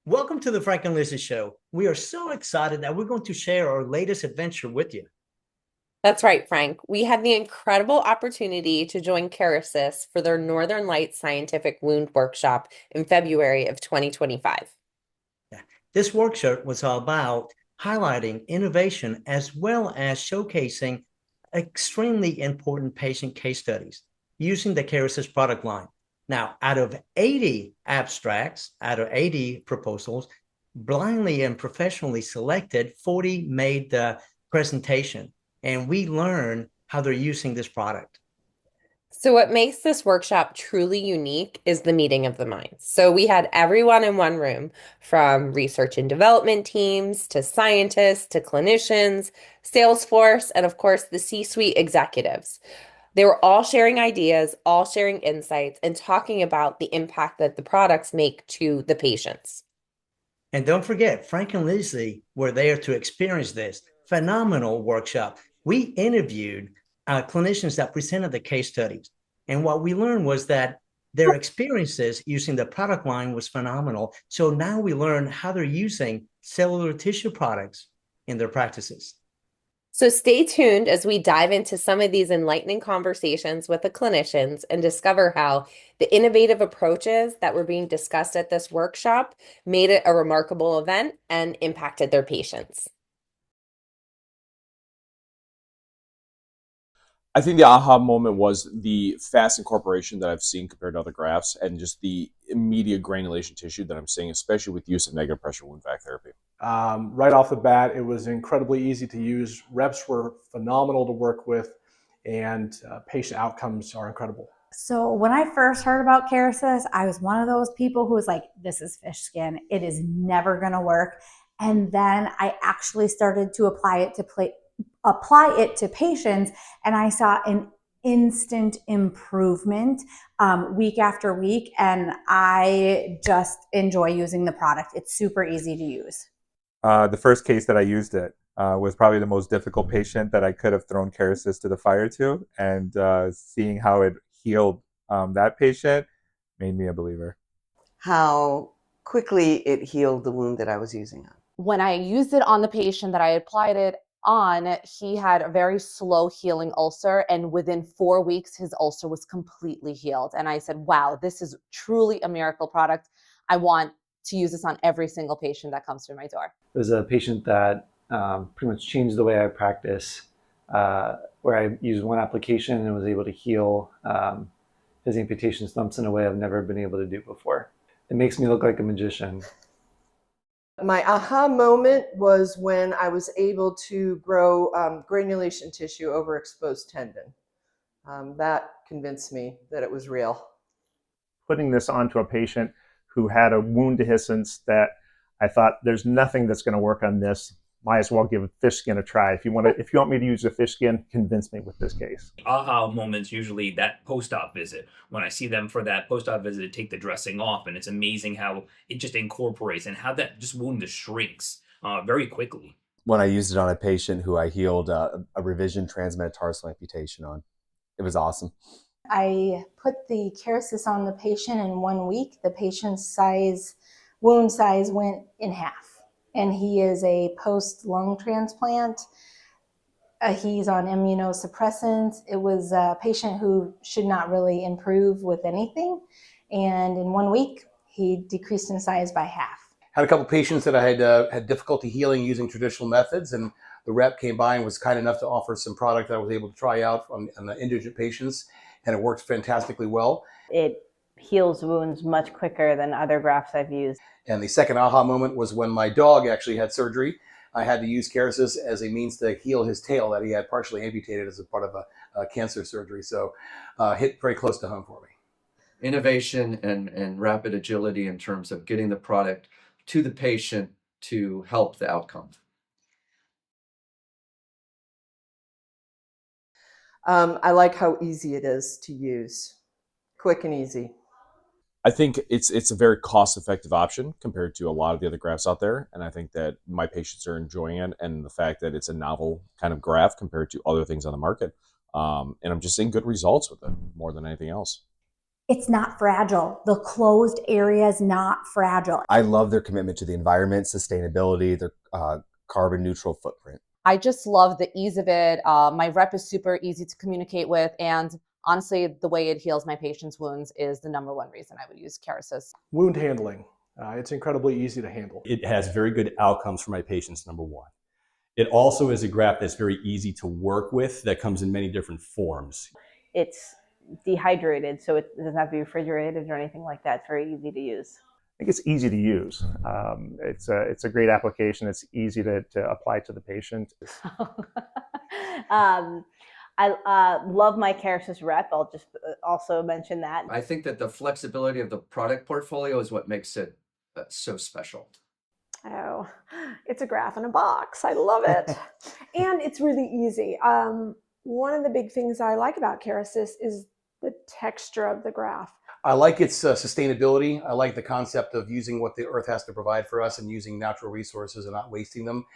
Welcome to the Frank Lizzie Show. We are so excited that we're going to share our latest adventure with you. That's right, Frank. We had the incredible opportunity to join Kerecis for their Northern Lights Scientific Wound Workshop in February of 2025. Yeah. This workshop was all about highlighting innovation as well as showcasing extremely important patient case studies using the Kerecis product line. Now, out of 80 abstracts, out of 80 proposals, blindly and professionally selected, 40 made the presentation. And we learned how they're using this product. So, what makes this workshop truly unique is the meeting of the minds. So, we had everyone in one room, from research and development teams to scientists to clinicians, Salesforce, and of course, the C-suite executives. They were all sharing ideas, all sharing insights, and talking about the impact that the products make to the patients. And don't forget, Frank and Lizzie were there to experience this phenomenal workshop. We interviewed clinicians that presented the case studies. And what we learned was that their experiences using the product line was phenomenal. So now we learn how they're using cellular tissue products in their practices. So stay tuned as we dive into some of these enlightening conversations with the clinicians and discover how the innovative approaches that were being discussed at this workshop made it a remarkable event and impacted their patients. I think the aha moment was the fast incorporation that I've seen compared to other grafts and just the immediate granulation tissue that I'm seeing, especially with use of negative pressure wound vac therapy. Right off the bat, it was incredibly easy to use. Reps were phenomenal to work with, and patient outcomes are incredible. So when I first heard about Kerecis, I was one of those people who was like, this is fish skin. It is never going to work. And then I actually started to apply it to patients, and I saw an instant improvement week after week, and I just enjoy using the product. It's super easy to use. The first case that I used it was probably the most difficult patient that I could have thrown Kerecis to the fire to, and seeing how it healed that patient made me a believer. How quickly it healed the wound that I was using on. When I used it on the patient that I applied it on, he had a very slow healing ulcer, and within 4 weeks, his ulcer was completely healed. And I said, wow, this is truly a miracle product. I want to use this on every single patient that comes through my door. It was a patient that pretty much changed the way I practice, where I used one application and was able to heal his amputation stumps in a way I've never been able to do before. It makes me look like a magician. My aha moment was when I was able to grow granulation tissue over exposed tendon. That convinced me that it was real. Putting this onto a patient who had a wound dehiscence that I thought there's nothing that's going to work on this. Might as well give a fish skin a try. If you want me to use a fish skin, convince me with this case. Aha moments usually that post-op visit. When I see them for that post-op visit, take the dressing off, and it's amazing how it just incorporates and how that just wound just shrinks very quickly. When I used it on a patient who I healed a revision transmetatarsal amputation on, it was awesome. I put the Kerecis on the patient in 1 week. The patient's wound size went in half. And he is a post-lung transplant. He's on immunosuppressants. It was a patient who should not really improve with anything. And in 1 week, he decreased in size by half. Had a couple patients that I had difficulty healing using traditional methods, and the rep came by and was kind enough to offer some product that I was able to try out on the indigent patients, and it worked fantastically well. It heals wounds much quicker than other grafts I've used. And the second aha moment was when my dog actually had surgery. I had to use Kerecis as a means to heal his tail that he had partially amputated as a part of a cancer surgery. So hit very close to home for me. Innovation and rapid agility in terms of getting the product to the patient to help the outcome. I like how easy it is to use. Quick and easy. I think it's a very cost-effective option compared to a lot of the other grafts out there, and I think that my patients are enjoying it, and the fact that it's a novel kind of graft compared to other things on the market, and I'm just seeing good results with it more than anything else. It's not fragile. The closed area is not fragile. I love their commitment to the environment, sustainability, their carbon neutral footprint. I just love the ease of it. My rep is super easy to communicate with, and honestly, the way it heals my patients' wounds is the #1 reason I would use Kerecis. Wound handling. It's incredibly easy to handle. It has very good outcomes for my patients, #1. It also is a graft that's very easy to work with that comes in many different forms. It's dehydrated, so it doesn't have to be refrigerated or anything like that. It's very easy to use. I think it's easy to use. It's a great application. It's easy to apply to the patient. I love my Kerecis rep. I'll just also mention that. I think that the flexibility of the product portfolio is what makes it so special. Oh, it's a graph in a box. I love it. And it's really easy. One of the big things I like about Kerecis is the texture of the graph. I like its sustainability. I like the concept of using what the earth has to provide for us and using natural resources and not wasting them.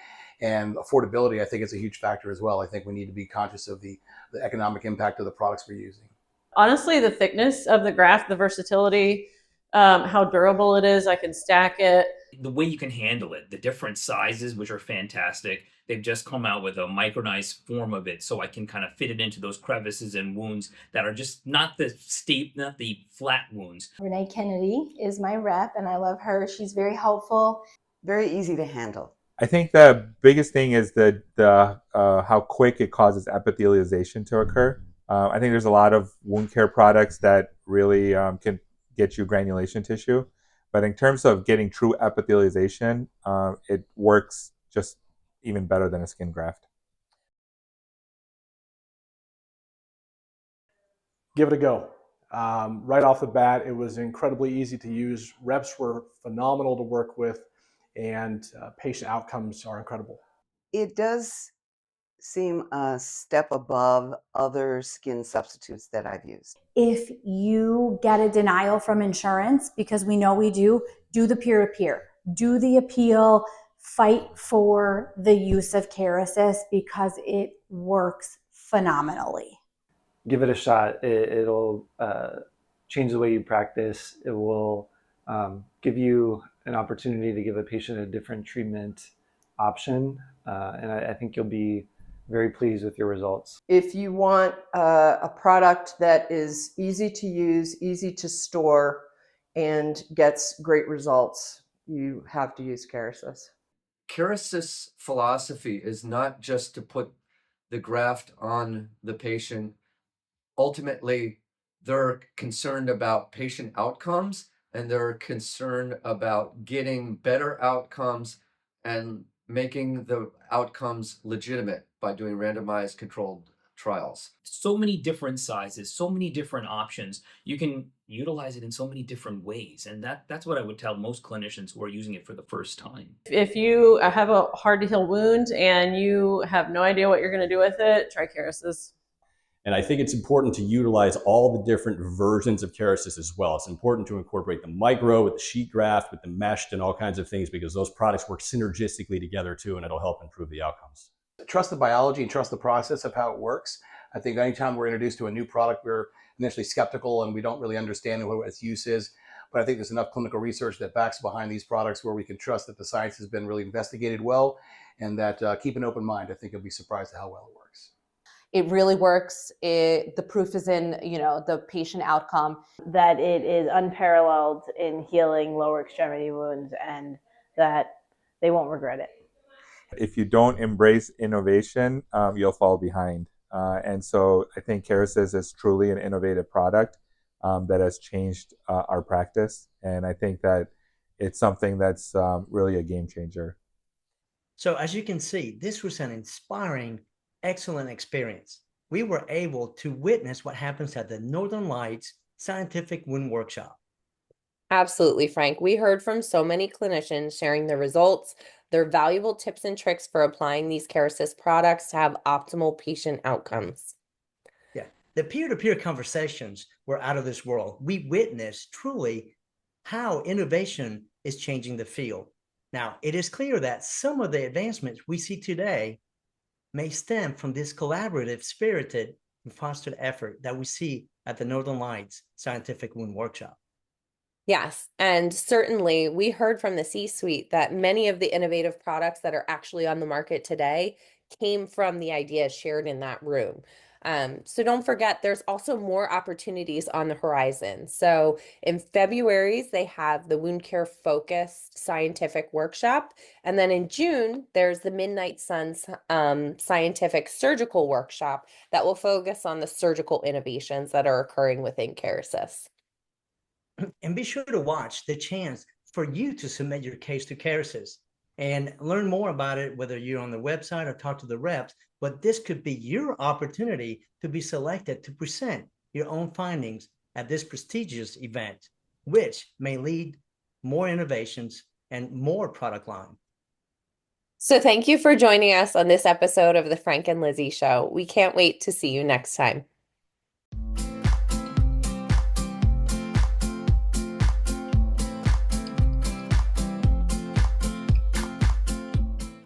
And affordability, I think, is a huge factor as well. I think we need to be conscious of the economic impact of the products we're using. Honestly, the thickness of the graft, the versatility, how durable it is, I can stack it. The way you can handle it, the different sizes, which are fantastic. They've just come out with a micronized form of it, so I can kind of fit it into those crevices and wounds that are just not the steep, not the flat wounds. Renee Kennedy is my rep, and I love her. She's very helpful. Very easy to handle. I think the biggest thing is the how quick it causes epithelialization to occur. I think there's a lot of wound care products that really can get you granulation tissue. But in terms of getting true epithelialization, it works just even better than a skin graft. Give it a go. Right off the bat, it was incredibly easy to use. Reps were phenomenal to work with, and patient outcomes are incredible. It does seem a step above other skin substitutes that I've used. If you get a denial from insurance, because we know we do the peer-to-peer, do the appeal, fight for the use of Kerecis because it works phenomenally. Give it a shot. It'll change the way you practice. It will give you an opportunity to give a patient a different treatment option. And I think you'll be very pleased with your results. If you want a product that is easy to use, easy to store, and gets great results, you have to use Kerecis. Kerecis philosophy is not just to put the graft on the patient. Ultimately, they're concerned about patient outcomes, and they're concerned about getting better outcomes and making the outcomes legitimate by doing randomized controlled trials. So many different sizes, so many different options. You can utilize it in so many different ways. And that's what I would tell most clinicians who are using it for the first time. If you have a hard to heal wound and you have no idea what you're going to do with it, try Kerecis. And I think it's important to utilize all the different versions of Kerecis as well. It's important to incorporate the micro with the sheet graft, with the meshed and all kinds of things, because those products work synergistically together too, and it'll help improve the outcomes. Trust the biology and trust the process of how it works. I think anytime we're introduced to a new product, we're initially skeptical and we don't really understand what its use is. But I think there's enough clinical research that backs behind these products where we can trust that the science has been really investigated well, and that keep an open mind. I think you'll be surprised at how well it works. It really works. The proof is in, the patient outcome. That it is unparalleled in healing lower extremity wounds and that they won't regret it. If you don't embrace innovation, you'll fall behind. And so I think Kerecis is truly an innovative product that has changed our practice. And I think that it's something that's really a game changer. So as you can see, this was an inspiring, excellent experience. We were able to witness what happens at the Northern Lights Scientific Wound Workshop. Absolutely, Frank. We heard from so many clinicians sharing their results, their valuable tips and tricks for applying these Kerecis products to have optimal patient outcomes. Yeah, the peer-to-peer conversations were out of this world. We witnessed truly how innovation is changing the field. Now, it is clear that some of the advancements we see today may stem from this collaborative, spirited and fostered effort that we see at the Northern Lights Scientific Wound Workshop. Yes, and certainly we heard from the C-suite that many of the innovative products that are actually on the market today came from the ideas shared in that room. So don't forget, there's also more opportunities on the horizon. So in February, they have the wound care focused scientific workshop. And then in June, there's the Midnight Suns scientific surgical workshop that will focus on the surgical innovations that are occurring within Kerecis. And be sure to watch the chance for you to submit your case to Kerecis and learn more about it, whether you're on the website or talk to the reps. But this could be your opportunity to be selected to present your own findings at this prestigious event, which may lead more innovations and more product line. So thank you for joining us on this episode of the Frank and Lizzie Show. We can't wait to see you next time.